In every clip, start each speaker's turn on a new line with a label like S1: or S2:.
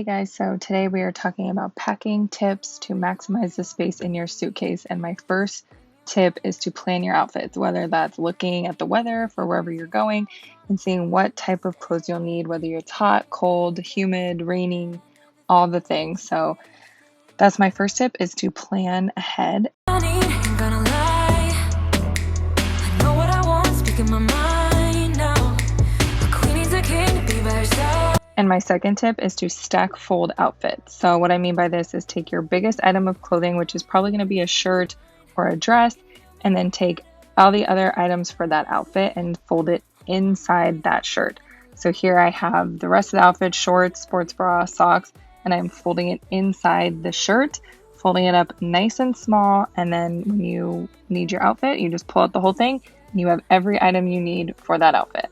S1: Hey guys, so today we are talking about packing tips to maximize the space in your suitcase. And my first tip is to plan your outfits, whether that's looking at the weather for wherever you're going and seeing what type of clothes you'll need, whether it's hot, cold, humid, raining, all the things. So that's my first tip, is to plan ahead. And my second tip is to stack fold outfits. So what I mean by this is take your biggest item of clothing, which is probably going to be a shirt or a dress, and then take all the other items for that outfit and fold it inside that shirt. So here I have the rest of the outfit: shorts, sports bra, socks, and I'm folding it inside the shirt, folding it up nice and small, and then when you need your outfit, you just pull out the whole thing and you have every item you need for that outfit.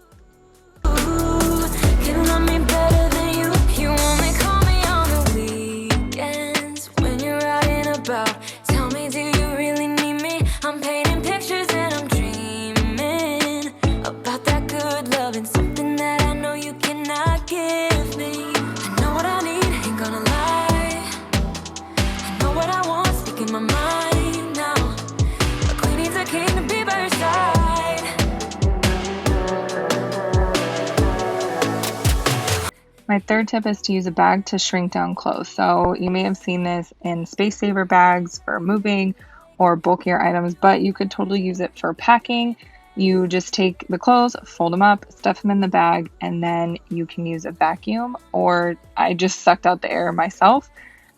S1: My third tip is to use a bag to shrink down clothes. So you may have seen this in space saver bags for moving or bulkier items, but you could totally use it for packing. You just take the clothes, fold them up, stuff them in the bag, and then you can use a vacuum, or I just sucked out the air myself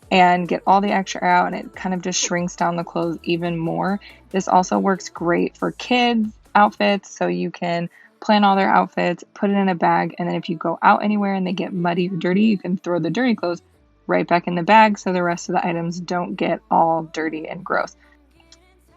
S1: and get all the extra air out, and it kind of just shrinks down the clothes even more. This also works great for kids' outfits, so you can plan all their outfits, put it in a bag, and then if you go out anywhere and they get muddy or dirty, you can throw the dirty clothes right back in the bag so the rest of the items don't get all dirty and gross.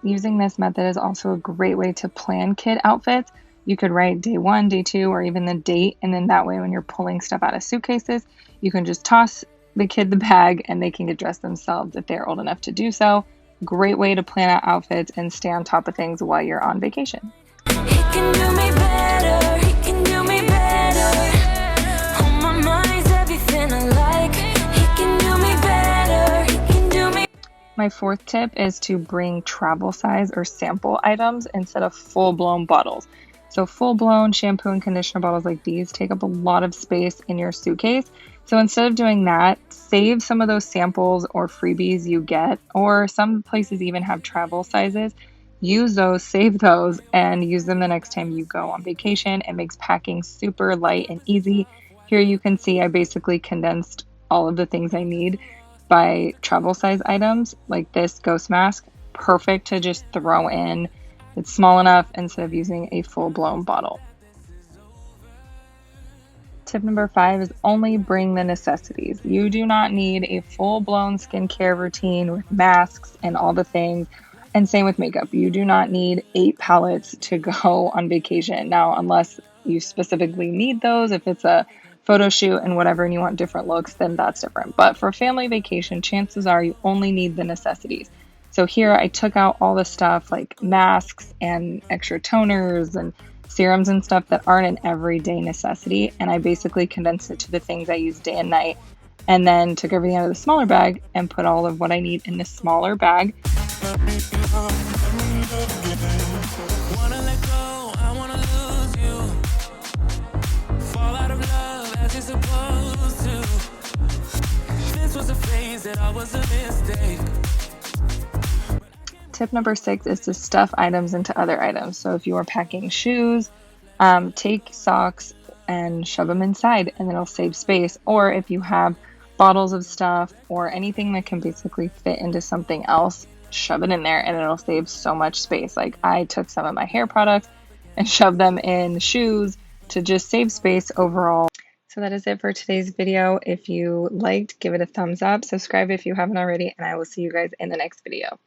S1: Using this method is also a great way to plan kid outfits. You could write day 1, day 2, or even the date, and then that way when you're pulling stuff out of suitcases, you can just toss the kid the bag and they can get dressed themselves if they're old enough to do so. Great way to plan out outfits and stay on top of things while you're on vacation. My fourth tip is to bring travel size or sample items instead of full-blown bottles. So full-blown shampoo and conditioner bottles like these take up a lot of space in your suitcase. So instead of doing that, save some of those samples or freebies you get, or some places even have travel sizes. Use those, save those, and use them the next time you go on vacation. It makes packing super light and easy. Here you can see I basically condensed all of the things I need by travel size items, like this ghost mask, perfect to just throw in. It's small enough instead of using a full-blown bottle. Tip number 5 is only bring the necessities. You do not need a full-blown skincare routine with masks and all the things. And same with makeup. You do not need 8 palettes to go on vacation. Now, unless you specifically need those, if it's a photo shoot and whatever and you want different looks, then that's different. But for family vacation, chances are you only need the necessities. So here I took out all the stuff like masks and extra toners and serums and stuff that aren't an everyday necessity, and I basically condensed it to the things I use day and night, and then took everything out of the smaller bag and put all of what I need in the smaller bag. Tip number 6 is to stuff items into other items. So if you are packing shoes, take socks and shove them inside, and it'll save space. Or if you have bottles of stuff or anything that can basically fit into something else, shove it in there and it'll save so much space. Like I took some of my hair products and shoved them in shoes to just save space overall. So that is it for today's video. If you liked, give it a thumbs up, subscribe if you haven't already, and I will see you guys in the next video.